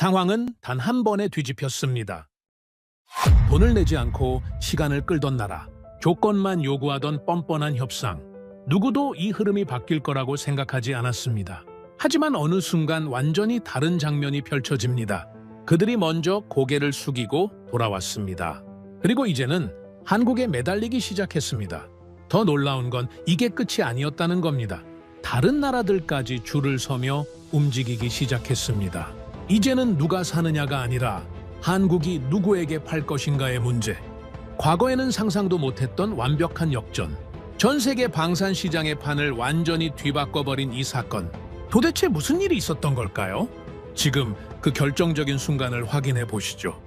상황은 단 한 번에 뒤집혔습니다. 돈을 내지 않고 시간을 끌던 나라, 조건만 요구하던 뻔뻔한 협상. 누구도 이 흐름이 바뀔 거라고 생각하지 않았습니다. 하지만 어느 순간 완전히 다른 장면이 펼쳐집니다. 그들이 먼저 고개를 숙이고 돌아왔습니다. 그리고 이제는 한국에 매달리기 시작했습니다. 더 놀라운 건 이게 끝이 아니었다는 겁니다. 다른 나라들까지 줄을 서며 움직이기 시작했습니다. 이제는 누가 사느냐가 아니라 한국이 누구에게 팔 것인가의 문제. 과거에는 상상도 못했던 완벽한 역전. 전 세계 방산 시장의 판을 완전히 뒤바꿔버린 이 사건. 도대체 무슨 일이 있었던 걸까요? 지금 그 결정적인 순간을 확인해 보시죠.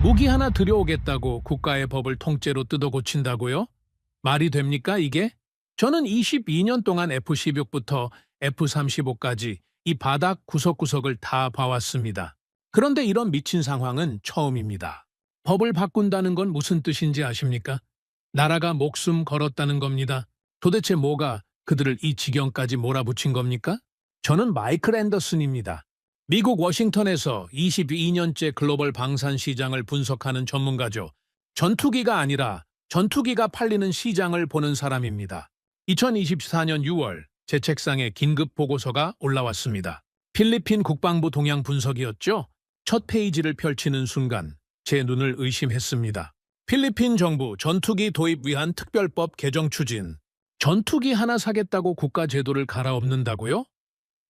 무기 하나 들여오겠다고 국가의 법을 통째로 뜯어 고친다고요? 말이 됩니까 이게? 저는 22년 동안 F-16부터 F-35까지 이 바닥 구석구석을 다 봐왔습니다. 그런데 이런 미친 상황은 처음입니다. 법을 바꾼다는 건 무슨 뜻인지 아십니까? 나라가 목숨 걸었다는 겁니다. 도대체 뭐가 그들을 이 지경까지 몰아붙인 겁니까? 저는 마이클 앤더슨입니다. 미국 워싱턴에서 22년째 글로벌 방산 시장을 분석하는 전문가죠. 전투기가 아니라 전투기가 팔리는 시장을 보는 사람입니다. 2024년 6월 제 책상에 긴급 보고서가 올라왔습니다. 필리핀 국방부 동향 분석이었죠. 첫 페이지를 펼치는 순간 제 눈을 의심했습니다. 필리핀 정부 전투기 도입 위한 특별법 개정 추진. 전투기 하나 사겠다고 국가 제도를 갈아엎는다고요?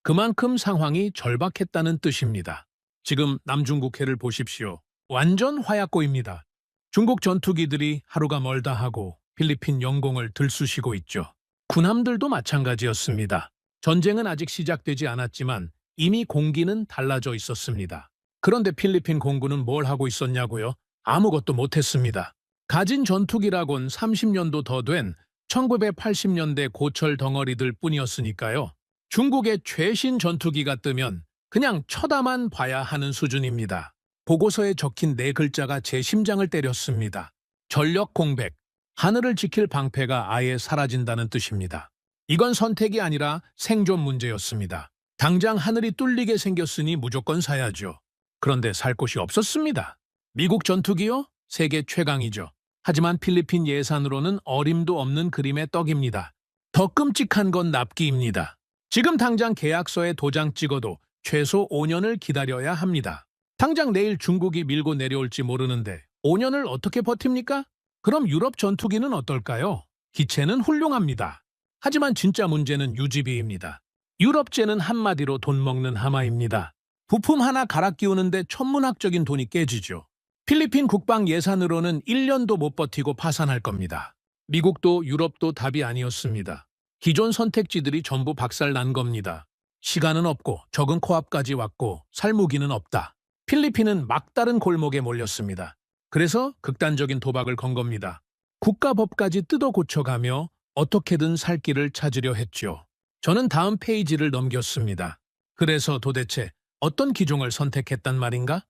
그만큼 상황이 절박했다는 뜻입니다. 지금 남중국해를 보십시오. 완전 화약고입니다. 중국 전투기들이 하루가 멀다 하고 필리핀 영공을 들쑤시고 있죠. 군함들도 마찬가지였습니다. 전쟁은 아직 시작되지 않았지만 이미 공기는 달라져 있었습니다. 그런데 필리핀 공군은 뭘 하고 있었냐고요? 아무것도 못했습니다. 가진 전투기라곤 30년도 더 된 1980년대 고철 덩어리들 뿐이었으니까요. 중국의 최신 전투기가 뜨면 그냥 쳐다만 봐야 하는 수준입니다. 보고서에 적힌 네 글자가 제 심장을 때렸습니다. 전력 공백, 하늘을 지킬 방패가 아예 사라진다는 뜻입니다. 이건 선택이 아니라 생존 문제였습니다. 당장 하늘이 뚫리게 생겼으니 무조건 사야죠. 그런데 살 곳이 없었습니다. 미국 전투기요? 세계 최강이죠. 하지만 필리핀 예산으로는 어림도 없는 그림의 떡입니다. 더 끔찍한 건 납기입니다. 지금 당장 계약서에 도장 찍어도 최소 5년을 기다려야 합니다. 당장 내일 중국이 밀고 내려올지 모르는데 5년을 어떻게 버팁니까? 그럼 유럽 전투기는 어떨까요? 기체는 훌륭합니다. 하지만 진짜 문제는 유지비입니다. 유럽제는 한마디로 돈 먹는 하마입니다. 부품 하나 갈아 끼우는데 천문학적인 돈이 깨지죠. 필리핀 국방 예산으로는 1년도 못 버티고 파산할 겁니다. 미국도 유럽도 답이 아니었습니다. 기존 선택지들이 전부 박살난 겁니다. 시간은 없고 적은 코앞까지 왔고 살 무기는 없다. 필리핀은 막다른 골목에 몰렸습니다. 그래서 극단적인 도박을 건 겁니다. 국가법까지 뜯어 고쳐가며 어떻게든 살 길을 찾으려 했죠. 저는 다음 페이지를 넘겼습니다. 그래서 도대체 어떤 기종을 선택했단 말인가?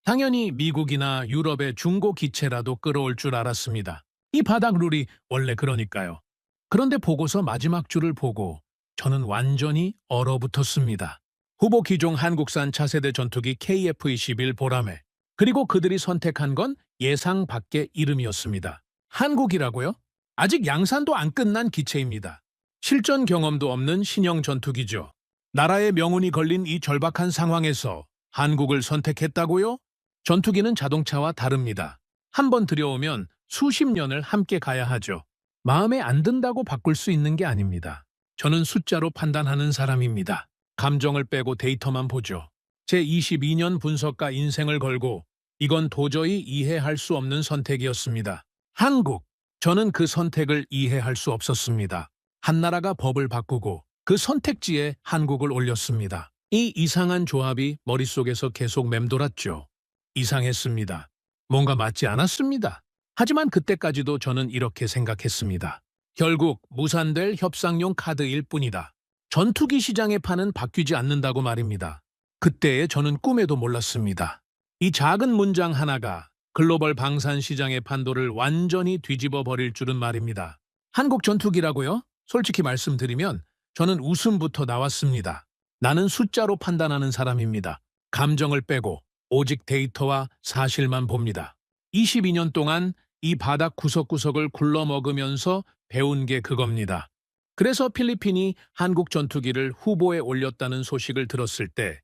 당연히 미국이나 유럽의 중고 기체라도 끌어올 줄 알았습니다. 이 바닥 룰이 원래 그러니까요. 그런데 보고서 마지막 줄을 보고 저는 완전히 얼어붙었습니다. 후보 기종 한국산 차세대 전투기 KF-21 보라매. 그리고 그들이 선택한 건 예상 밖의 이름이었습니다. 한국이라고요? 아직 양산도 안 끝난 기체입니다. 실전 경험도 없는 신형 전투기죠. 나라의 명운이 걸린 이 절박한 상황에서 한국을 선택했다고요? 전투기는 자동차와 다릅니다. 한번 들여오면 수십 년을 함께 가야 하죠. 마음에 안 든다고 바꿀 수 있는 게 아닙니다. 저는 숫자로 판단하는 사람입니다. 감정을 빼고 데이터만 보죠. 제 22년 분석가 인생을 걸고 이건 도저히 이해할 수 없는 선택이었습니다. 한국. 저는 그 선택을 이해할 수 없었습니다. 한 나라가 법을 바꾸고 그 선택지에 한국을 올렸습니다. 이 이상한 조합이 머릿속에서 계속 맴돌았죠. 이상했습니다. 뭔가 맞지 않았습니다. 하지만 그때까지도 저는 이렇게 생각했습니다. 결국 무산될 협상용 카드일 뿐이다. 전투기 시장의 판은 바뀌지 않는다고 말입니다. 그때의 저는 꿈에도 몰랐습니다. 이 작은 문장 하나가 글로벌 방산 시장의 판도를 완전히 뒤집어 버릴 줄은 말입니다. 한국 전투기라고요? 솔직히 말씀드리면 저는 웃음부터 나왔습니다. 나는 숫자로 판단하는 사람입니다. 감정을 빼고 오직 데이터와 사실만 봅니다. 22년 동안 이 바닥 구석구석을 굴러먹으면서 배운 게 그겁니다. 그래서 필리핀이 한국 전투기를 후보에 올렸다는 소식을 들었을 때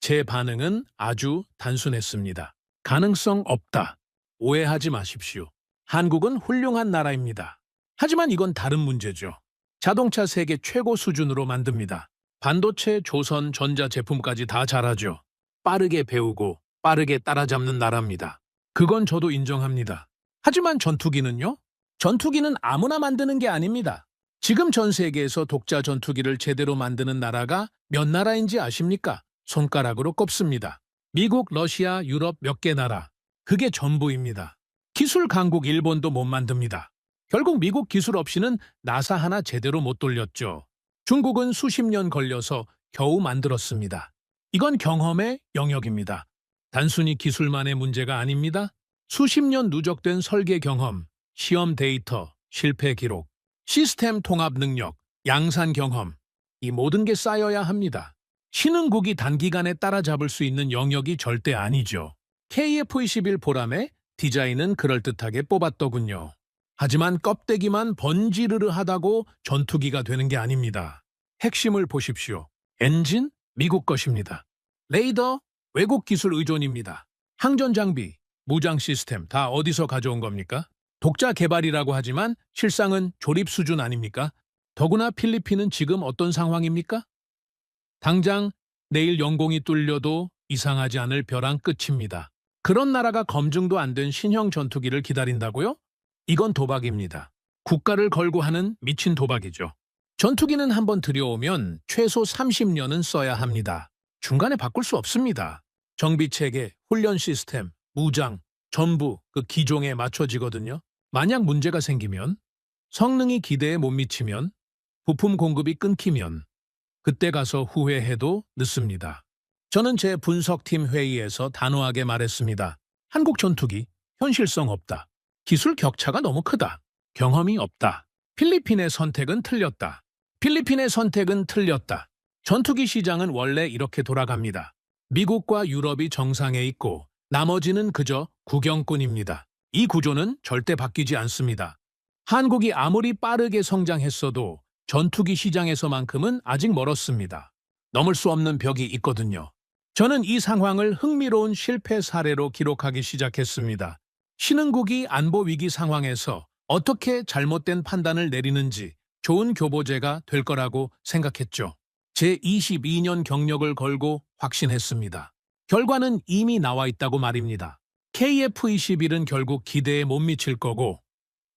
제 반응은 아주 단순했습니다. 가능성 없다. 오해하지 마십시오. 한국은 훌륭한 나라입니다. 하지만 이건 다른 문제죠. 자동차 세계 최고 수준으로 만듭니다. 반도체, 조선, 전자 제품까지 다 잘하죠. 빠르게 배우고 빠르게 따라잡는 나라입니다. 그건 저도 인정합니다. 하지만 전투기는요? 전투기는 아무나 만드는 게 아닙니다. 지금 전 세계에서 독자 전투기를 제대로 만드는 나라가 몇 나라인지 아십니까? 손가락으로 꼽습니다. 미국, 러시아, 유럽 몇 개 나라. 그게 전부입니다. 기술 강국 일본도 못 만듭니다. 결국 미국 기술 없이는 나사 하나 제대로 못 돌렸죠. 중국은 수십 년 걸려서 겨우 만들었습니다. 이건 경험의 영역입니다. 단순히 기술만의 문제가 아닙니다. 수십 년 누적된 설계 경험, 시험 데이터, 실패 기록, 시스템 통합 능력, 양산 경험, 이 모든 게 쌓여야 합니다. 신흥국이 단기간에 따라잡을 수 있는 영역이 절대 아니죠. KF-21 보람에 디자인은 그럴듯하게 뽑았더군요. 하지만 껍데기만 번지르르하다고 전투기가 되는 게 아닙니다. 핵심을 보십시오. 엔진? 미국 것입니다. 레이더? 외국 기술 의존입니다. 항전 장비, 무장 시스템 다 어디서 가져온 겁니까? 독자 개발이라고 하지만 실상은 조립 수준 아닙니까? 더구나 필리핀은 지금 어떤 상황입니까? 당장 내일 영공이 뚫려도 이상하지 않을 벼랑 끝입니다. 그런 나라가 검증도 안 된 신형 전투기를 기다린다고요? 이건 도박입니다. 국가를 걸고 하는 미친 도박이죠. 전투기는 한번 들여오면 최소 30년은 써야 합니다. 중간에 바꿀 수 없습니다. 정비체계, 훈련 시스템, 무장, 전부 그 기종에 맞춰지거든요. 만약 문제가 생기면, 성능이 기대에 못 미치면, 부품 공급이 끊기면 그때 가서 후회해도 늦습니다. 저는 제 분석팀 회의에서 단호하게 말했습니다. 한국 전투기, 현실성 없다. 기술 격차가 너무 크다. 경험이 없다. 필리핀의 선택은 틀렸다. 필리핀의 선택은 틀렸다. 전투기 시장은 원래 이렇게 돌아갑니다. 미국과 유럽이 정상에 있고 나머지는 그저 구경꾼입니다. 이 구조는 절대 바뀌지 않습니다. 한국이 아무리 빠르게 성장했어도 전투기 시장에서만큼은 아직 멀었습니다. 넘을 수 없는 벽이 있거든요. 저는 이 상황을 흥미로운 실패 사례로 기록하기 시작했습니다. 신흥국이 안보 위기 상황에서 어떻게 잘못된 판단을 내리는지 좋은 교보제가 될 거라고 생각했죠. 제 22년 경력을 걸고 확신했습니다. 결과는 이미 나와 있다고 말입니다. KF-21은 결국 기대에 못 미칠 거고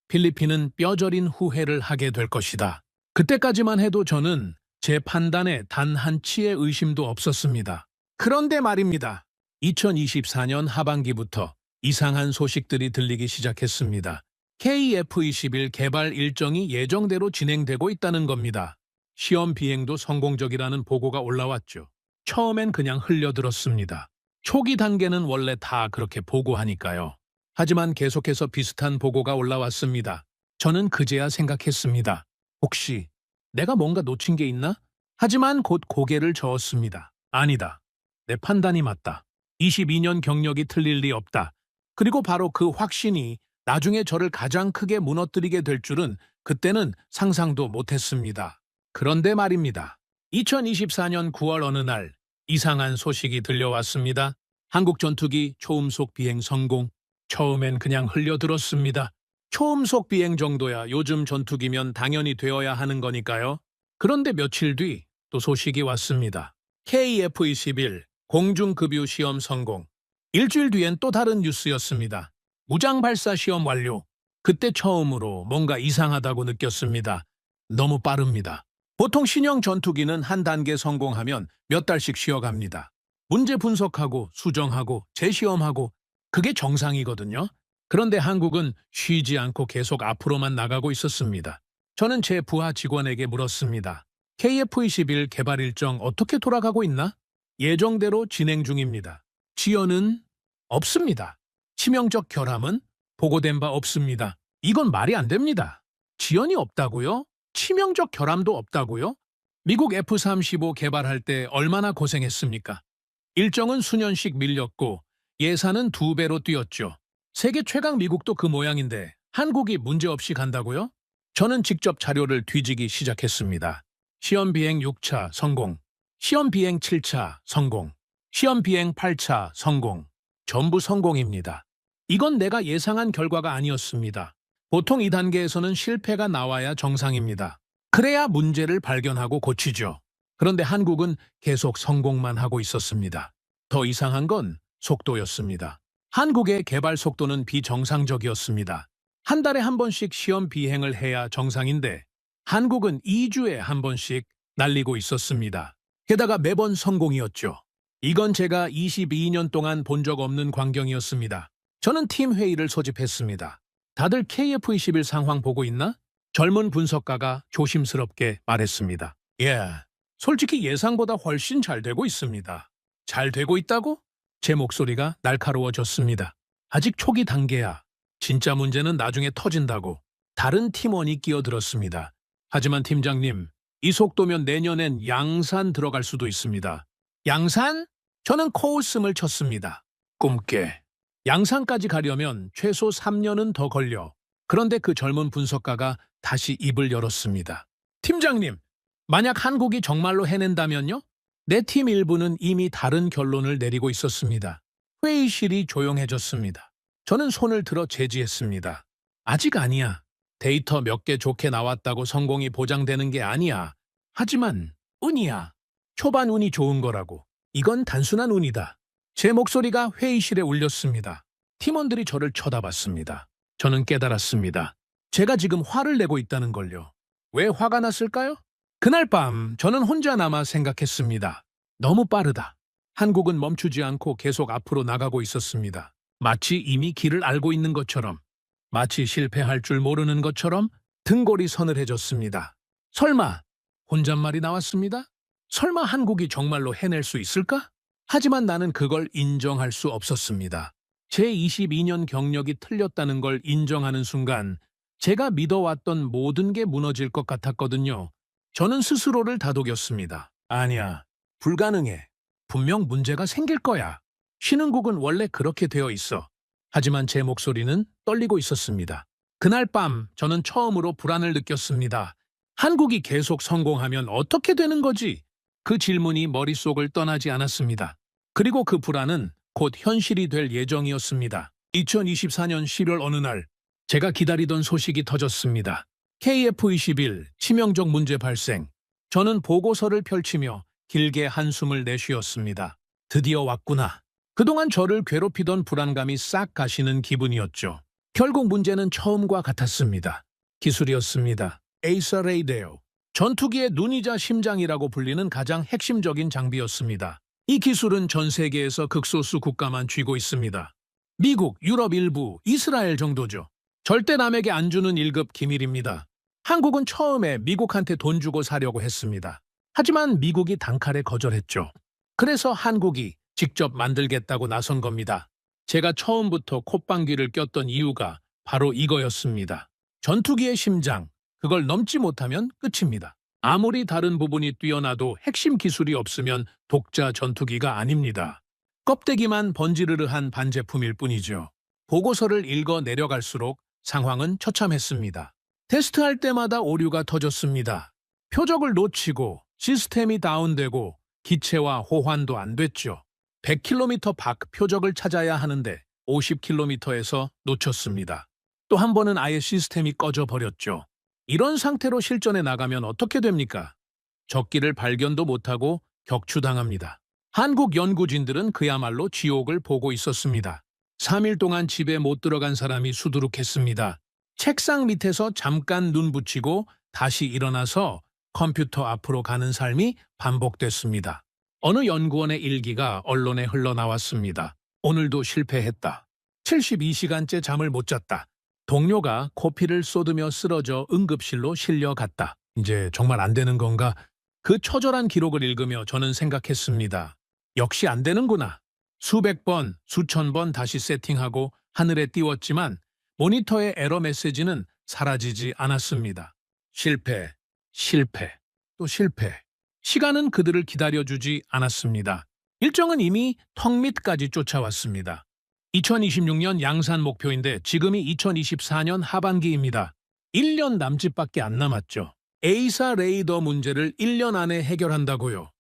필리핀은 뼈저린 후회를 하게 될 것이다. 그때까지만 해도 저는 제 판단에 단 한치의 의심도 없었습니다. 그런데 말입니다. 2024년 하반기부터 이상한 소식들이 들리기 시작했습니다. KF-21 개발 일정이 예정대로 진행되고 있다는 겁니다. 시험 비행도 성공적이라는 보고가 올라왔죠. 처음엔 그냥 흘려들었습니다. 초기 단계는 원래 다 그렇게 보고하니까요. 하지만 계속해서 비슷한 보고가 올라왔습니다. 저는 그제야 생각했습니다. 혹시 내가 뭔가 놓친 게 있나? 하지만 곧 고개를 저었습니다. 아니다. 내 판단이 맞다. 22년 경력이 틀릴 리 없다. 그리고 바로 그 확신이 나중에 저를 가장 크게 무너뜨리게 될 줄은 그때는 상상도 못했습니다. 그런데 말입니다. 2024년 9월 어느 날 이상한 소식이 들려왔습니다. 한국 전투기 초음속 비행 성공. 처음엔 그냥 흘려들었습니다. 초음속 비행 정도야 요즘 전투기면 당연히 되어야 하는 거니까요. 그런데 며칠 뒤 또 소식이 왔습니다. KF-21 공중급유 시험 성공. 일주일 뒤엔 또 다른 뉴스였습니다. 무장 발사 시험 완료. 그때 처음으로 뭔가 이상하다고 느꼈습니다. 너무 빠릅니다. 보통 신형 전투기는 한 단계 성공하면 몇 달씩 쉬어갑니다. 문제 분석하고 수정하고 재시험하고 그게 정상이거든요. 그런데 한국은 쉬지 않고 계속 앞으로만 나가고 있었습니다. 저는 제 부하 직원에게 물었습니다. KF-21 개발 일정 어떻게 돌아가고 있나? 예정대로 진행 중입니다. 지연은 없습니다. 치명적 결함은 보고된 바 없습니다. 이건 말이 안 됩니다. 지연이 없다고요? 치명적 결함도 없다고요? 미국 F-35 개발할 때 얼마나 고생했습니까? 일정은 수년씩 밀렸고 예산은 2배로 뛰었죠. 세계 최강 미국도 그 모양인데 한국이 문제없이 간다고요? 저는 직접 자료를 뒤지기 시작했습니다. 시험 비행 6차 성공, 시험 비행 7차 성공, 시험 비행 8차 성공. 전부 성공입니다. 이건 내가 예상한 결과가 아니었습니다. 보통 이 단계에서는 실패가 나와야 정상입니다. 그래야 문제를 발견하고 고치죠. 그런데 한국은 계속 성공만 하고 있었습니다. 더 이상한 건 속도였습니다. 한국의 개발 속도는 비정상적이었습니다. 한 달에 한 번씩 시험 비행을 해야 정상인데 한국은 2주에 한 번씩 날리고 있었습니다. 게다가 매번 성공이었죠. 이건 제가 22년 동안 본 적 없는 광경이었습니다. 저는 팀 회의를 소집했습니다. 다들 KF-21 상황 보고 있나? 젊은 분석가가 조심스럽게 말했습니다. 예, 솔직히 예상보다 훨씬 잘 되고 있습니다. 잘 되고 있다고? 제 목소리가 날카로워졌습니다. 아직 초기 단계야. 진짜 문제는 나중에 터진다고. 다른 팀원이 끼어들었습니다. 하지만 팀장님, 이 속도면 내년엔 양산 들어갈 수도 있습니다. 양산? 저는 코웃음을 쳤습니다. 꿈깨. 양산까지 가려면 최소 3년은 더 걸려. 그런데 그 젊은 분석가가 다시 입을 열었습니다. 팀장님, 만약 한국이 정말로 해낸다면요? 내 팀 일부는 이미 다른 결론을 내리고 있었습니다. 회의실이 조용해졌습니다. 저는 손을 들어 제지했습니다. 아직 아니야. 데이터 몇 개 좋게 나왔다고 성공이 보장되는 게 아니야. 하지만 운이야. 초반 운이 좋은 거라고. 이건 단순한 운이다. 제 목소리가 회의실에 울렸습니다. 팀원들이 저를 쳐다봤습니다. 저는 깨달았습니다. 제가 지금 화를 내고 있다는 걸요. 왜 화가 났을까요? 그날 밤 저는 혼자 남아 생각했습니다. 너무 빠르다. 한국은 멈추지 않고 계속 앞으로 나가고 있었습니다. 마치 이미 길을 알고 있는 것처럼, 마치 실패할 줄 모르는 것처럼 등골이 서늘해졌습니다. 설마 혼잣말이 나왔습니다. 설마 한국이 정말로 해낼 수 있을까? 하지만 나는 그걸 인정할 수 없었습니다. 제 22년 경력이 틀렸다는 걸 인정하는 순간 제가 믿어왔던 모든 게 무너질 것 같았거든요. 저는 스스로를 다독였습니다. 아니야, 불가능해. 분명 문제가 생길 거야. 신흥국은 원래 그렇게 되어 있어. 하지만 제 목소리는 떨리고 있었습니다. 그날 밤 저는 처음으로 불안을 느꼈습니다. 한국이 계속 성공하면 어떻게 되는 거지? 그 질문이 머릿속을 떠나지 않았습니다. 그리고 그 불안은 곧 현실이 될 예정이었습니다. 2024년 10월 어느 날 제가 기다리던 소식이 터졌습니다. KF-21 치명적 문제 발생. 저는 보고서를 펼치며 길게 한숨을 내쉬었습니다. 드디어 왔구나. 그동안 저를 괴롭히던 불안감이 싹 가시는 기분이었죠. 결국 문제는 처음과 같았습니다. 기술이었습니다. 에이서 레이데오. 전투기의 눈이자 심장이라고 불리는 가장 핵심적인 장비였습니다. 이 기술은 전 세계에서 극소수 국가만 쥐고 있습니다. 미국, 유럽 일부, 이스라엘 정도죠. 절대 남에게 안 주는 1급 기밀입니다. 한국은 처음에 미국한테 돈 주고 사려고 했습니다. 하지만 미국이 단칼에 거절했죠. 그래서 한국이 직접 만들겠다고 나선 겁니다. 제가 처음부터 콧방귀를 꼈던 이유가 바로 이거였습니다. 전투기의 심장, 그걸 넘지 못하면 끝입니다. 아무리 다른 부분이 뛰어나도 핵심 기술이 없으면 독자 전투기가 아닙니다. 껍데기만 번지르르한 반제품일 뿐이죠. 보고서를 읽어 내려갈수록 상황은 처참했습니다. 테스트할 때마다 오류가 터졌습니다. 표적을 놓치고 시스템이 다운되고 기체와 호환도 안 됐죠. 100km 밖 표적을 찾아야 하는데 50km에서 놓쳤습니다. 또 한 번은 아예 시스템이 꺼져 버렸죠. 이런 상태로 실전에 나가면 어떻게 됩니까? 적기를 발견도 못하고 격추당합니다. 한국 연구진들은 그야말로 지옥을 보고 있었습니다. 3일 동안 집에 못 들어간 사람이 수두룩했습니다. 책상 밑에서 잠깐 눈 붙이고 다시 일어나서 컴퓨터 앞으로 가는 삶이 반복됐습니다. 어느 연구원의 일기가 언론에 흘러나왔습니다. 오늘도 실패했다. 72시간째 잠을 못 잤다. 동료가 코피를 쏟으며 쓰러져 응급실로 실려갔다. 이제 정말 안 되는 건가? 그 처절한 기록을 읽으며 저는 생각했습니다. 역시 안 되는구나. 수백 번, 수천 번 다시 세팅하고 하늘에 띄웠지만 모니터의 에러 메시지는 사라지지 않았습니다. 실패, 실패, 또 실패. 시간은 그들을 기다려주지 않았습니다. 일정은 이미 턱 밑까지 쫓아왔습니다. 2026년 양산 목표인데 지금이 2024년 하반기입니다. 1년 남짓밖에 안 남았죠. A사 레이더 문제를 1년 안에 해결한다고요.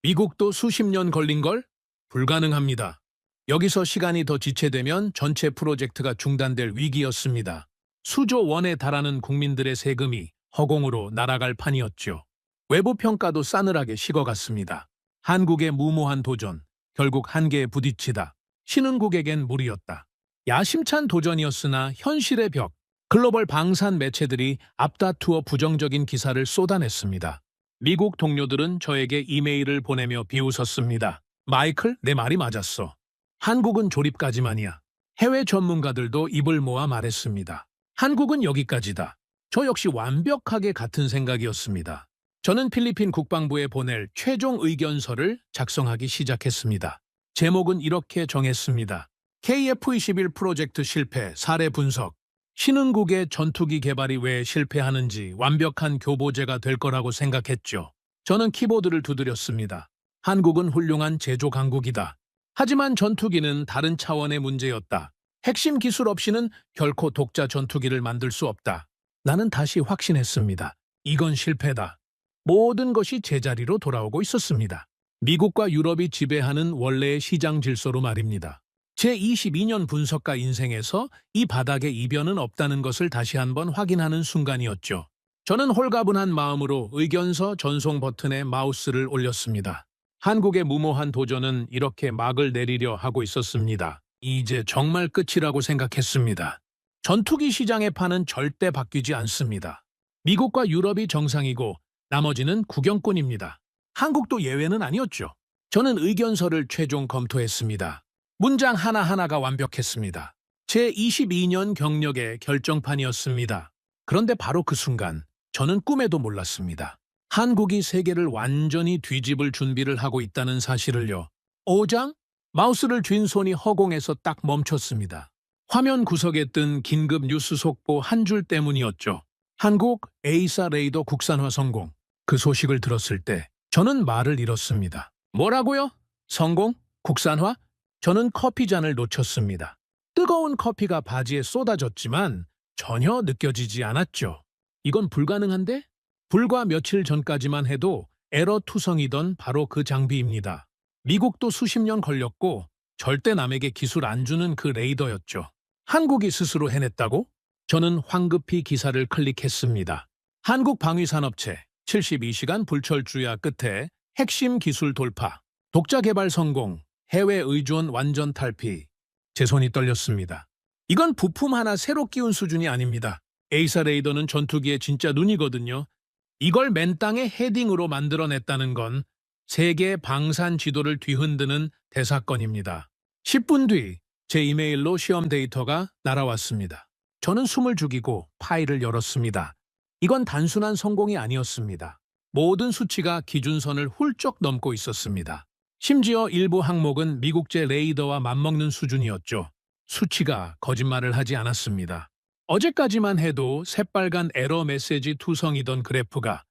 미국도 수십 년 걸린 걸? 불가능합니다. 여기서 시간이 더 지체되면 전체 프로젝트가 중단될 위기였습니다. 수조 원에 달하는 국민들의 세금이 허공으로 날아갈 판이었죠. 외부 평가도 싸늘하게 식어갔습니다. 한국의 무모한 도전, 결국 한계에 부딪히다. 신흥국에겐 무리였다. 야심찬 도전이었으나 현실의 벽, 글로벌 방산 매체들이 앞다투어 부정적인 기사를 쏟아냈습니다. 미국 동료들은 저에게 이메일을 보내며 비웃었습니다. 마이클, 내 말이 맞았어. 한국은 조립까지만이야. 해외 전문가들도 입을 모아 말했습니다. 한국은 여기까지다. 저 역시 완벽하게 같은 생각이었습니다. 저는 필리핀 국방부에 보낼 최종 의견서를 작성하기 시작했습니다. 제목은 이렇게 정했습니다. KF-21 프로젝트 실패 사례 분석. 신흥국의 전투기 개발이 왜 실패하는지 완벽한 교보제가 될 거라고 생각했죠. 저는 키보드를 두드렸습니다. 한국은 훌륭한 제조 강국이다. 하지만 전투기는 다른 차원의 문제였다. 핵심 기술 없이는 결코 독자 전투기를 만들 수 없다. 나는 다시 확신했습니다. 이건 실패다. 모든 것이 제자리로 돌아오고 있었습니다. 미국과 유럽이 지배하는 원래의 시장 질서로 말입니다. 제 22년 분석가 인생에서 이 바닥에 이변은 없다는 것을 다시 한번 확인하는 순간이었죠. 저는 홀가분한 마음으로 의견서 전송 버튼에 마우스를 올렸습니다. 한국의 무모한 도전은 이렇게 막을 내리려 하고 있었습니다. 이제 정말 끝이라고 생각했습니다. 전투기 시장의 판은 절대 바뀌지 않습니다. 미국과 유럽이 정상이고 나머지는 구경꾼입니다. 한국도 예외는 아니었죠. 저는 의견서를 최종 검토했습니다. 문장 하나하나가 완벽했습니다. 제 22년 경력의 결정판이었습니다. 그런데 바로 그 순간 저는 꿈에도 몰랐습니다. 한국이 세계를 완전히 뒤집을 준비를 하고 있다는 사실을요. 5장? 마우스를 쥔 손이 허공에서 딱 멈췄습니다. 화면 구석에 뜬 긴급 뉴스 속보 한 줄 때문이었죠. 한국 A사 레이더 국산화 성공. 그 소식을 들었을 때 저는 말을 잃었습니다. 뭐라고요? 성공? 국산화? 저는 커피잔을 놓쳤습니다. 뜨거운 커피가 바지에 쏟아졌지만 전혀 느껴지지 않았죠. 이건 불가능한데? 불과 며칠 전까지만 해도 에러투성이던 바로 그 장비입니다. 미국도 수십 년 걸렸고 절대 남에게 기술 안 주는 그 레이더였죠. 한국이 스스로 해냈다고? 저는 황급히 기사를 클릭했습니다. 한국 방위산업체 72시간 불철주야 끝에 핵심 기술 돌파, 독자 개발 성공, 해외 의존 완전 탈피. 제 손이 떨렸습니다. 이건 부품 하나 새로 끼운 수준이 아닙니다. A사 레이더는 전투기의 진짜 눈이거든요. 이걸 맨 땅에 헤딩으로 만들어냈다는 건 세계 방산 지도를 뒤흔드는 대사건입니다. 10분 뒤 제 이메일로 시험 데이터가 날아왔습니다. 저는 숨을 죽이고 파일을 열었습니다. 이건 단순한 성공이 아니었습니다. 모든 수치가 기준선을 훌쩍 넘고 있었습니다. 심지어 일부 항목은 미국제 레이더와 맞먹는 수준이었죠. 수치가 거짓말을 하지 않았습니다. 어제까지만 해도 새빨간 에러 메시지 투성이던 그래프가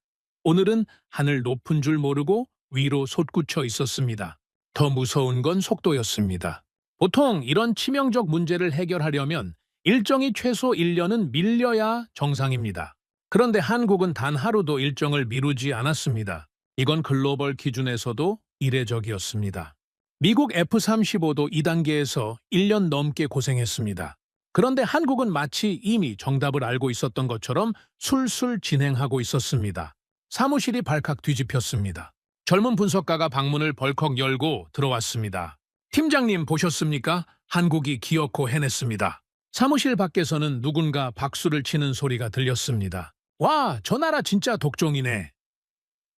오늘은 하늘 높은 줄 모르고 위로 솟구쳐 있었습니다. 더 무서운 건 속도였습니다. 보통 이런 치명적 문제를 해결하려면 일정이 최소 1년은 밀려야 정상입니다. 그런데 한국은 단 하루도 일정을 미루지 않았습니다. 이건 글로벌 기준에서도 이례적이었습니다. 미국 F-35도 2단계에서 1년 넘게 고생했습니다. 그런데 한국은 마치 이미 정답을 알고 있었던 것처럼 술술 진행하고 있었습니다. 사무실이 발칵 뒤집혔습니다. 젊은 분석가가 방문을 벌컥 열고 들어왔습니다. 팀장님 보셨습니까? 한국이 기어코 해냈습니다. 사무실 밖에서는 누군가 박수를 치는 소리가 들렸습니다. 와, 저 나라 진짜 독종이네.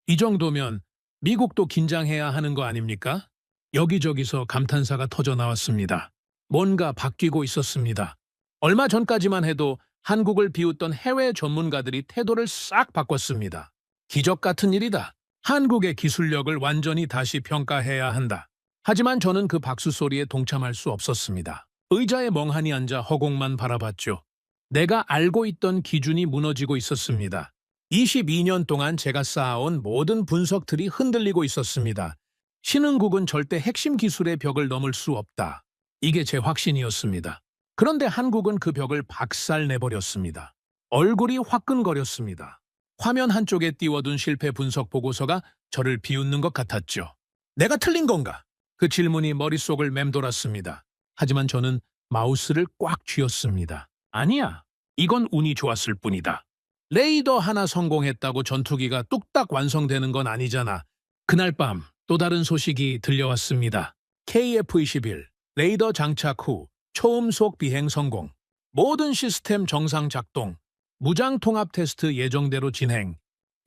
이 정도면 미국도 긴장해야 하는 거 아닙니까? 여기저기서 감탄사가 터져 나왔습니다. 뭔가 바뀌고 있었습니다. 얼마 전까지만 해도 한국을 비웃던 해외 전문가들이 태도를 싹 바꿨습니다. 기적 같은 일이다. 한국의 기술력을 완전히 다시 평가해야 한다. 하지만 저는 그 박수 소리에 동참할 수 없었습니다. 의자에 멍하니 앉아 허공만 바라봤죠. 내가 알고 있던 기준이 무너지고 있었습니다. 22년 동안 제가 쌓아온 모든 분석들이 흔들리고 있었습니다. 신흥국은 절대 핵심 기술의 벽을 넘을 수 없다. 이게 제 확신이었습니다. 그런데 한국은 그 벽을 박살내버렸습니다. 얼굴이 화끈거렸습니다. 화면 한쪽에 띄워둔 실패 분석 보고서가 저를 비웃는 것 같았죠. 내가 틀린 건가? 그 질문이 머릿속을 맴돌았습니다. 하지만 저는 마우스를 꽉 쥐었습니다. 아니야. 이건 운이 좋았을 뿐이다. 레이더 하나 성공했다고 전투기가 뚝딱 완성되는 건 아니잖아. 그날 밤 또 다른 소식이 들려왔습니다. KF-21 레이더 장착 후 초음속 비행 성공. 모든 시스템 정상 작동. 무장 통합 테스트 예정대로 진행.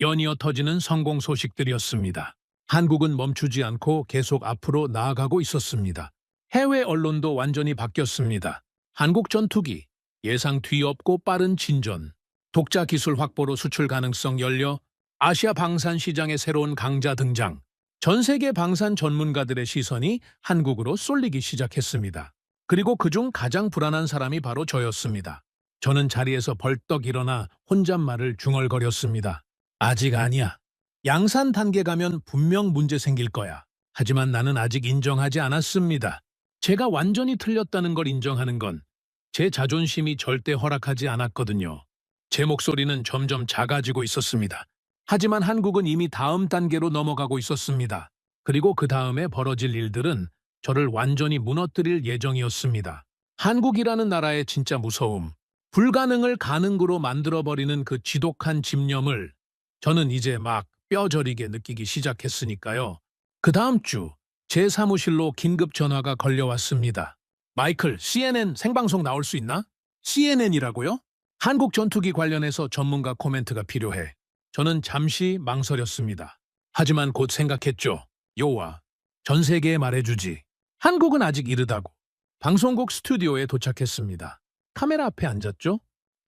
연이어 터지는 성공 소식들이었습니다. 한국은 멈추지 않고 계속 앞으로 나아가고 있었습니다. 해외 언론도 완전히 바뀌었습니다. 한국 전투기, 예상 뒤엎고 빠른 진전, 독자 기술 확보로 수출 가능성 열려, 아시아 방산 시장의 새로운 강자 등장, 전 세계 방산 전문가들의 시선이 한국으로 쏠리기 시작했습니다. 그리고 그중 가장 불안한 사람이 바로 저였습니다. 저는 자리에서 벌떡 일어나 혼잣말을 중얼거렸습니다. 아직 아니야. 양산 단계 가면 분명 문제 생길 거야. 하지만 나는 아직 인정하지 않았습니다. 제가 완전히 틀렸다는 걸 인정하는 건 제 자존심이 절대 허락하지 않았거든요. 제 목소리는 점점 작아지고 있었습니다. 하지만 한국은 이미 다음 단계로 넘어가고 있었습니다. 그리고 그 다음에 벌어질 일들은 저를 완전히 무너뜨릴 예정이었습니다. 한국이라는 나라의 진짜 무서움, 불가능을 가능으로 만들어버리는 그 지독한 집념을 저는 이제 막 뼈저리게 느끼기 시작했으니까요. 그 다음 주 제 사무실로 긴급 전화가 걸려왔습니다. 마이클, CNN 생방송 나올 수 있나? CNN이라고요? 한국 전투기 관련해서 전문가 코멘트가 필요해. 저는 잠시 망설였습니다. 하지만 곧 생각했죠. 요와, 전 세계에 말해주지. 한국은 아직 이르다고. 방송국 스튜디오에 도착했습니다. 카메라 앞에 앉았죠?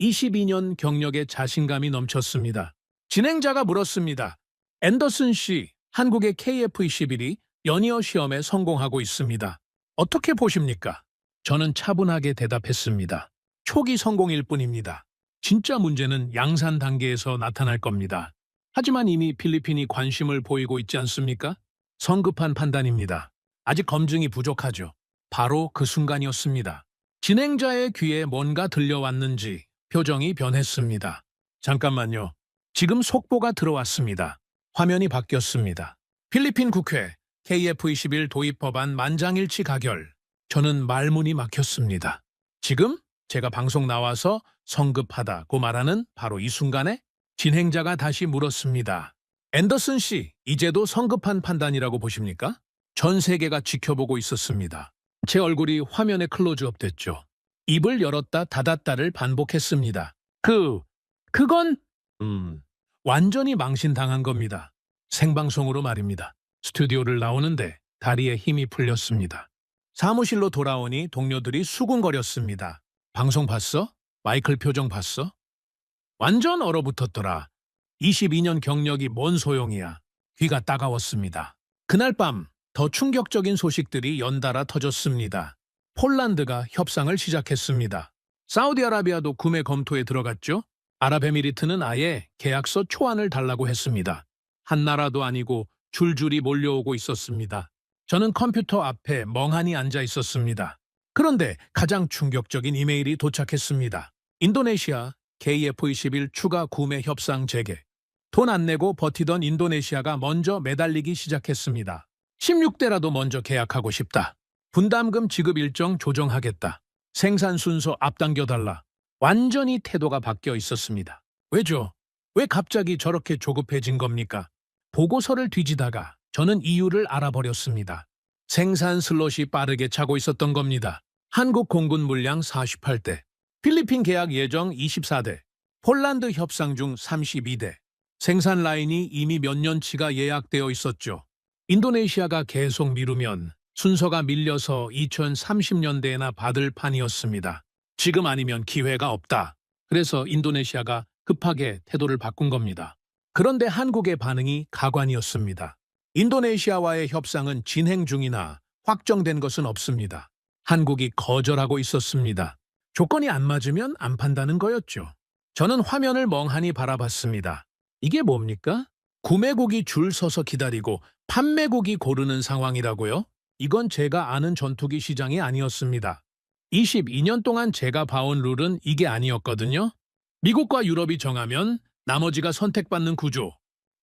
22년 경력에 자신감이 넘쳤습니다. 진행자가 물었습니다. 앤더슨 씨, 한국의 KF-21이 연이어 시험에 성공하고 있습니다. 어떻게 보십니까? 저는 차분하게 대답했습니다. 초기 성공일 뿐입니다. 진짜 문제는 양산 단계에서 나타날 겁니다. 하지만 이미 필리핀이 관심을 보이고 있지 않습니까? 성급한 판단입니다. 아직 검증이 부족하죠. 바로 그 순간이었습니다. 진행자의 귀에 뭔가 들려왔는지 표정이 변했습니다. 잠깐만요. 지금 속보가 들어왔습니다. 화면이 바뀌었습니다. 필리핀 국회 KF-21 도입 법안 만장일치 가결. 저는 말문이 막혔습니다. 지금 제가 방송 나와서 성급하다고 말하는 바로 이 순간에 진행자가 다시 물었습니다. 앤더슨 씨, 이제도 성급한 판단이라고 보십니까? 전 세계가 지켜보고 있었습니다. 제 얼굴이 화면에 클로즈업 됐죠. 입을 열었다 닫았다를 반복했습니다. 그건 완전히 망신당한 겁니다. 생방송으로 말입니다. 스튜디오를 나오는데 다리에 힘이 풀렸습니다. 사무실로 돌아오니 동료들이 수군거렸습니다. 방송 봤어? 마이클 표정 봤어? 완전 얼어붙었더라. 22년 경력이 뭔 소용이야. 귀가 따가웠습니다. 그날 밤 더 충격적인 소식들이 연달아 터졌습니다. 폴란드가 협상을 시작했습니다. 사우디아라비아도 구매 검토에 들어갔죠? 아랍에미리트는 아예 계약서 초안을 달라고 했습니다. 한 나라도 아니고 줄줄이 몰려오고 있었습니다. 저는 컴퓨터 앞에 멍하니 앉아 있었습니다. 그런데 가장 충격적인 이메일이 도착했습니다. 인도네시아 KF-21 추가 구매 협상 재개. 돈 안 내고 버티던 인도네시아가 먼저 매달리기 시작했습니다. 16대라도 먼저 계약하고 싶다. 분담금 지급 일정 조정하겠다. 생산 순서 앞당겨달라. 완전히 태도가 바뀌어 있었습니다. 왜죠? 왜 갑자기 저렇게 조급해진 겁니까? 보고서를 뒤지다가 저는 이유를 알아버렸습니다. 생산 슬롯이 빠르게 차고 있었던 겁니다. 한국 공군 물량 48대, 필리핀 계약 예정 24대, 폴란드 협상 중 32대. 생산 라인이 이미 몇 년치가 예약되어 있었죠. 인도네시아가 계속 미루면 순서가 밀려서 2030년대에나 받을 판이었습니다. 지금 아니면 기회가 없다. 그래서 인도네시아가 급하게 태도를 바꾼 겁니다. 그런데 한국의 반응이 가관이었습니다. 인도네시아와의 협상은 진행 중이나 확정된 것은 없습니다. 한국이 거절하고 있었습니다. 조건이 안 맞으면 안 판다는 거였죠. 저는 화면을 멍하니 바라봤습니다. 이게 뭡니까? 구매국이 줄 서서 기다리고 판매국이 고르는 상황이라고요? 이건 제가 아는 전투기 시장이 아니었습니다. 22년 동안 제가 봐온 룰은 이게 아니었거든요. 미국과 유럽이 정하면 나머지가 선택받는 구조.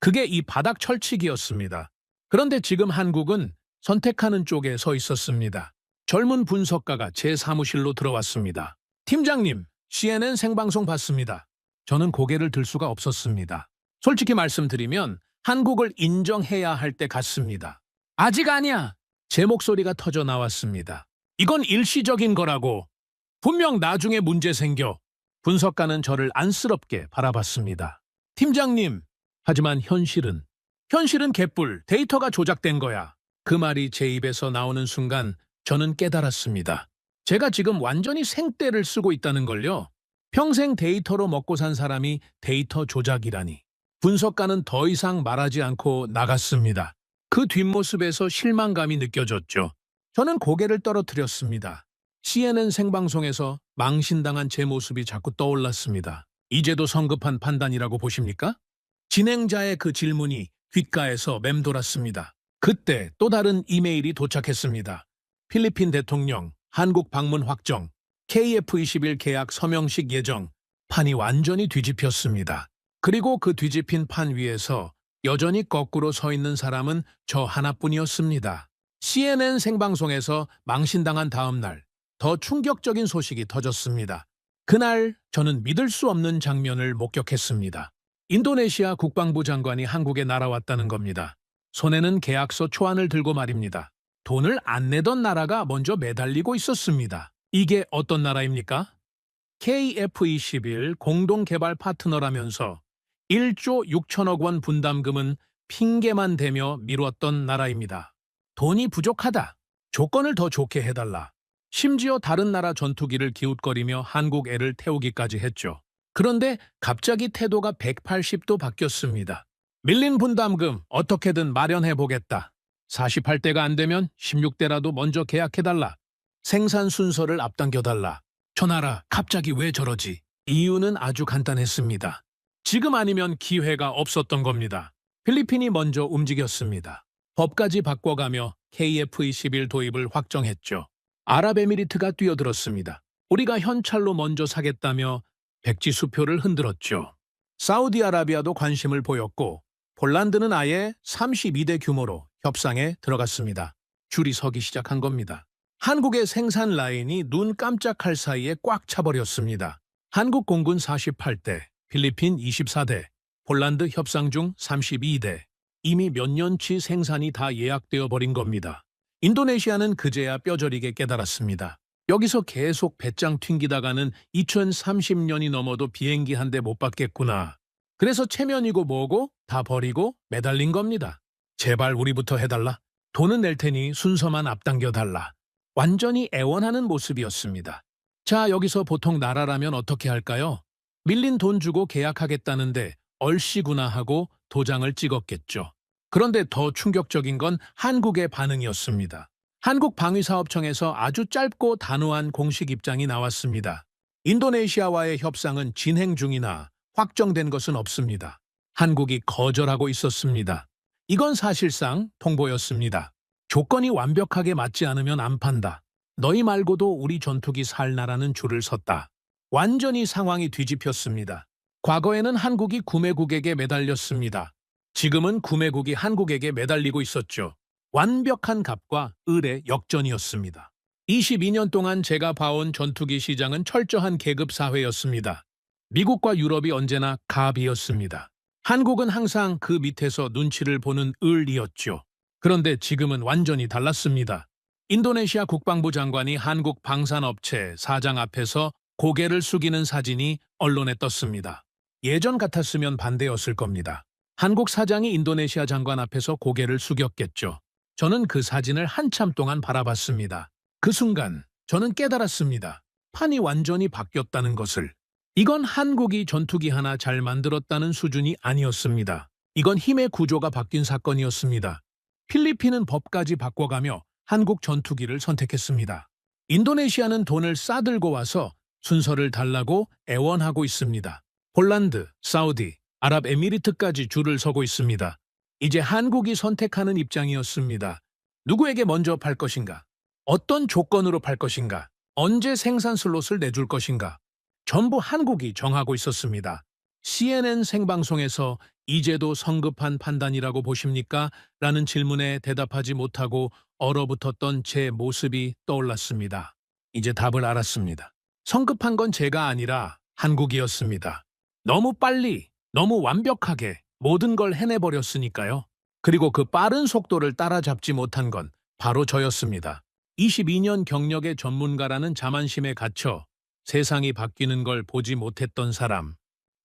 그게 이 바닥 철칙이었습니다. 그런데 지금 한국은 선택하는 쪽에 서 있었습니다. 젊은 분석가가 제 사무실로 들어왔습니다. 팀장님, CNN 생방송 봤습니다. 저는 고개를 들 수가 없었습니다. 솔직히 말씀드리면 한국을 인정해야 할 때 같습니다. 아직 아니야. 제 목소리가 터져 나왔습니다. 이건 일시적인 거라고. 분명 나중에 문제 생겨. 분석가는 저를 안쓰럽게 바라봤습니다. 팀장님, 하지만 현실은 개뿔, 데이터가 조작된 거야. 그 말이 제 입에서 나오는 순간 저는 깨달았습니다. 제가 지금 완전히 생떼를 쓰고 있다는 걸요. 평생 데이터로 먹고 산 사람이 데이터 조작이라니. 분석가는 더 이상 말하지 않고 나갔습니다. 그 뒷모습에서 실망감이 느껴졌죠. 저는 고개를 떨어뜨렸습니다. CNN 생방송에서 망신당한 제 모습이 자꾸 떠올랐습니다. 이제도 성급한 판단이라고 보십니까? 진행자의 그 질문이 귓가에서 맴돌았습니다. 그때 또 다른 이메일이 도착했습니다. 필리핀 대통령, 한국 방문 확정, KF-21 계약 서명식 예정, 판이 완전히 뒤집혔습니다. 그리고 그 뒤집힌 판 위에서 여전히 거꾸로 서 있는 사람은 저 하나뿐이었습니다. CNN 생방송에서 망신당한 다음 날, 더 충격적인 소식이 터졌습니다. 그날 저는 믿을 수 없는 장면을 목격했습니다. 인도네시아 국방부 장관이 한국에 날아왔다는 겁니다. 손에는 계약서 초안을 들고 말입니다. 돈을 안 내던 나라가 먼저 매달리고 있었습니다. 이게 어떤 나라입니까? KF-21 공동개발 파트너라면서 1조 6천억 원 분담금은 핑계만 대며 미뤘던 나라입니다. 돈이 부족하다. 조건을 더 좋게 해달라. 심지어 다른 나라 전투기를 기웃거리며 한국 애를 태우기까지 했죠. 그런데 갑자기 태도가 180도 바뀌었습니다. 밀린 분담금 어떻게든 마련해보겠다. 48대가 안 되면 16대라도 먼저 계약해달라. 생산 순서를 앞당겨달라. 저 나라 갑자기 왜 저러지? 이유는 아주 간단했습니다. 지금 아니면 기회가 없었던 겁니다. 필리핀이 먼저 움직였습니다. 법까지 바꿔가며 KF-21 도입을 확정했죠. 아랍에미리트가 뛰어들었습니다. 우리가 현찰로 먼저 사겠다며 백지수표를 흔들었죠. 사우디아라비아도 관심을 보였고 폴란드는 아예 32대 규모로 협상에 들어갔습니다. 줄이 서기 시작한 겁니다. 한국의 생산 라인이 눈 깜짝할 사이에 꽉 차버렸습니다. 한국 공군 48대, 필리핀 24대, 폴란드 협상 중 32대. 이미 몇 년치 생산이 다 예약되어 버린 겁니다. 인도네시아는 그제야 뼈저리게 깨달았습니다. 여기서 계속 배짱 튕기다가는 2030년이 넘어도 비행기 한 대 못 받겠구나. 그래서 체면이고 뭐고 다 버리고 매달린 겁니다. 제발 우리부터 해달라. 돈은 낼 테니 순서만 앞당겨달라. 완전히 애원하는 모습이었습니다. 자, 여기서 보통 나라라면 어떻게 할까요? 밀린 돈 주고 계약하겠다는데 얼씨구나 하고 도장을 찍었겠죠. 그런데 더 충격적인 건 한국의 반응이었습니다. 한국방위사업청에서 아주 짧고 단호한 공식 입장이 나왔습니다. 인도네시아와의 협상은 진행 중이나 확정된 것은 없습니다. 한국이 거절하고 있었습니다. 이건 사실상 통보였습니다. 조건이 완벽하게 맞지 않으면 안 판다. 너희 말고도 우리 전투기 살 나라는 줄을 섰다. 완전히 상황이 뒤집혔습니다. 과거에는 한국이 구매국에게 매달렸습니다. 지금은 구매국이 한국에게 매달리고 있었죠. 완벽한 갑과 을의 역전이었습니다. 22년 동안 제가 봐온 전투기 시장은 철저한 계급 사회였습니다. 미국과 유럽이 언제나 갑이었습니다. 한국은 항상 그 밑에서 눈치를 보는 을이었죠. 그런데 지금은 완전히 달랐습니다. 인도네시아 국방부 장관이 한국 방산업체 사장 앞에서 고개를 숙이는 사진이 언론에 떴습니다. 예전 같았으면 반대였을 겁니다. 한국 사장이 인도네시아 장관 앞에서 고개를 숙였겠죠. 저는 그 사진을 한참 동안 바라봤습니다. 그 순간 저는 깨달았습니다. 판이 완전히 바뀌었다는 것을. 이건 한국이 전투기 하나 잘 만들었다는 수준이 아니었습니다. 이건 힘의 구조가 바뀐 사건이었습니다. 필리핀은 법까지 바꿔가며 한국 전투기를 선택했습니다. 인도네시아는 돈을 싸들고 와서 순서를 달라고 애원하고 있습니다. 폴란드, 사우디, 아랍에미리트까지 줄을 서고 있습니다. 이제 한국이 선택하는 입장이었습니다. 누구에게 먼저 팔 것인가? 어떤 조건으로 팔 것인가? 언제 생산 슬롯을 내줄 것인가? 전부 한국이 정하고 있었습니다. CNN 생방송에서 이제도 성급한 판단이라고 보십니까? 라는 질문에 대답하지 못하고 얼어붙었던 제 모습이 떠올랐습니다. 이제 답을 알았습니다. 성급한 건 제가 아니라 한국이었습니다. 너무 빨리, 너무 완벽하게 모든 걸 해내버렸으니까요. 그리고 그 빠른 속도를 따라잡지 못한 건 바로 저였습니다. 22년 경력의 전문가라는 자만심에 갇혀 세상이 바뀌는 걸 보지 못했던 사람.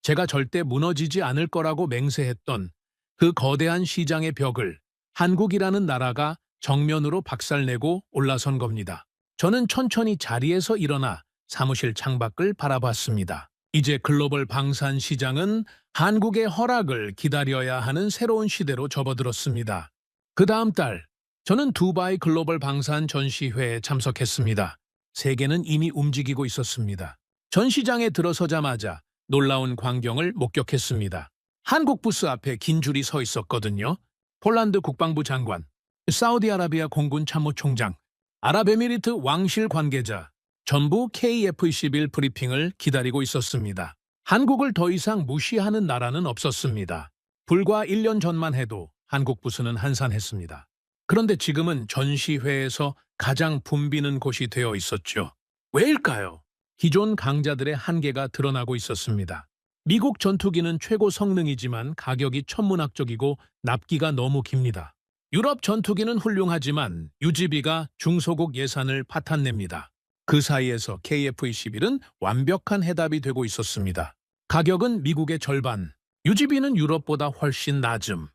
제가 절대 무너지지 않을 거라고 맹세했던 그 거대한 시장의 벽을 한국이라는 나라가 정면으로 박살내고 올라선 겁니다. 저는 천천히 자리에서 일어나 사무실 창밖을 바라봤습니다. 이제 글로벌 방산 시장은 한국의 허락을 기다려야 하는 새로운 시대로 접어들었습니다. 그 다음 달, 저는 두바이 글로벌 방산 전시회에 참석했습니다. 세계는 이미 움직이고 있었습니다. 전시장에 들어서자마자 놀라운 광경을 목격했습니다. 한국 부스 앞에 긴 줄이 서 있었거든요. 폴란드 국방부 장관, 사우디아라비아 공군 참모총장, 아랍에미리트 왕실 관계자, 전부 KF-21 브리핑을 기다리고 있었습니다. 한국을 더 이상 무시하는 나라는 없었습니다. 불과 1년 전만 해도 한국 부스는 한산했습니다. 그런데 지금은 전시회에서 가장 붐비는 곳이 되어 있었죠. 왜일까요? 기존 강자들의 한계가 드러나고 있었습니다. 미국 전투기는 최고 성능이지만 가격이 천문학적이고 납기가 너무 깁니다. 유럽 전투기는 훌륭하지만 유지비가 중소국 예산을 파탄냅니다. 그 사이에서 KF-21은 완벽한 해답이 되고 있었습니다. 가격은 미국의 절반, 유지비는 유럽보다 훨씬 낮음,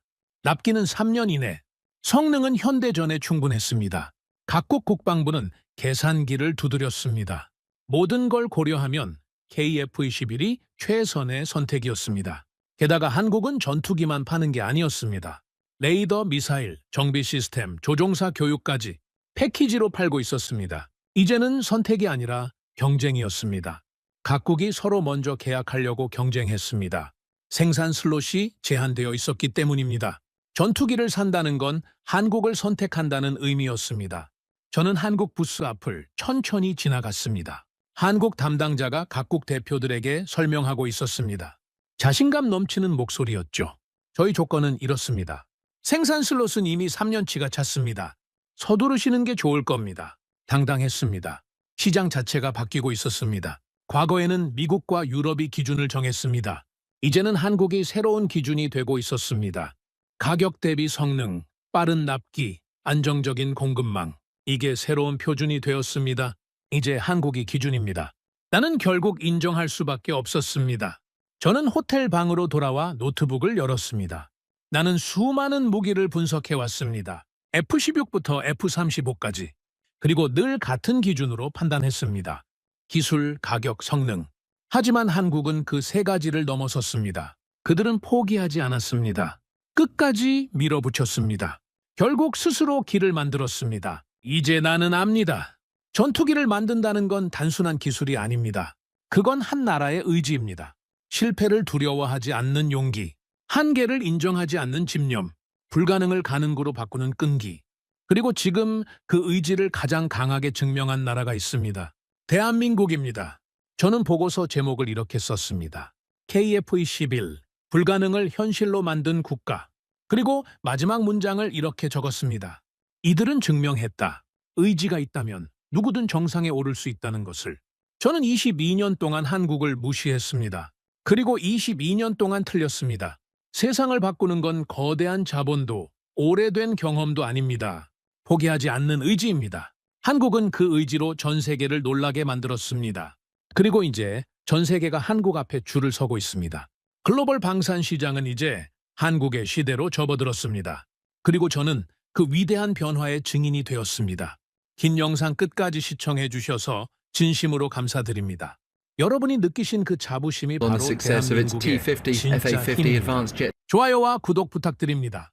납기는 3년 이내, 성능은 현대전에 충분했습니다. 각국 국방부는 계산기를 두드렸습니다. 모든 걸 고려하면 KF-21이 최선의 선택이었습니다. 게다가 한국은 전투기만 파는 게 아니었습니다. 레이더, 미사일, 정비 시스템, 조종사 교육까지 패키지로 팔고 있었습니다. 이제는 선택이 아니라 경쟁이었습니다. 각국이 서로 먼저 계약하려고 경쟁했습니다. 생산 슬롯이 제한되어 있었기 때문입니다. 전투기를 산다는 건 한국을 선택한다는 의미였습니다. 저는 한국 부스 앞을 천천히 지나갔습니다. 한국 담당자가 각국 대표들에게 설명하고 있었습니다. 자신감 넘치는 목소리였죠. 저희 조건은 이렇습니다. 생산 슬롯은 이미 3년치가 찼습니다. 서두르시는 게 좋을 겁니다. 당당했습니다. 시장 자체가 바뀌고 있었습니다. 과거에는 미국과 유럽이 기준을 정했습니다. 이제는 한국이 새로운 기준이 되고 있었습니다. 가격 대비 성능, 빠른 납기, 안정적인 공급망. 이게 새로운 표준이 되었습니다. 이제 한국이 기준입니다. 나는 결국 인정할 수밖에 없었습니다. 저는 호텔 방으로 돌아와 노트북을 열었습니다. 나는 수많은 무기를 분석해왔습니다. F-16부터 F-35까지. 그리고 늘 같은 기준으로 판단했습니다. 기술, 가격, 성능. 하지만 한국은 그 세 가지를 넘어섰습니다. 그들은 포기하지 않았습니다. 끝까지 밀어붙였습니다. 결국 스스로 길을 만들었습니다. 이제 나는 압니다. 전투기를 만든다는 건 단순한 기술이 아닙니다. 그건 한 나라의 의지입니다. 실패를 두려워하지 않는 용기, 한계를 인정하지 않는 집념, 불가능을 가능으로 바꾸는 끈기. 그리고 지금 그 의지를 가장 강하게 증명한 나라가 있습니다. 대한민국입니다. 저는 보고서 제목을 이렇게 썼습니다. KF-21, 불가능을 현실로 만든 국가. 그리고 마지막 문장을 이렇게 적었습니다. 이들은 증명했다. 의지가 있다면 누구든 정상에 오를 수 있다는 것을. 저는 22년 동안 한국을 무시했습니다. 그리고 22년 동안 틀렸습니다. 세상을 바꾸는 건 거대한 자본도 오래된 경험도 아닙니다. 포기하지 않는 의지입니다. 한국은 그 의지로 전 세계를 놀라게 만들었습니다. 그리고 이제 전 세계가 한국 앞에 줄을 서고 있습니다. 글로벌 방산 시장은 이제 한국의 시대로 접어들었습니다. 그리고 저는 그 위대한 변화의 증인이 되었습니다. 긴 영상 끝까지 시청해 주셔서 진심으로 감사드립니다. 여러분이 느끼신 그 자부심이 바로 대한민국의 진짜 힘입니다. 좋아요와 구독 부탁드립니다.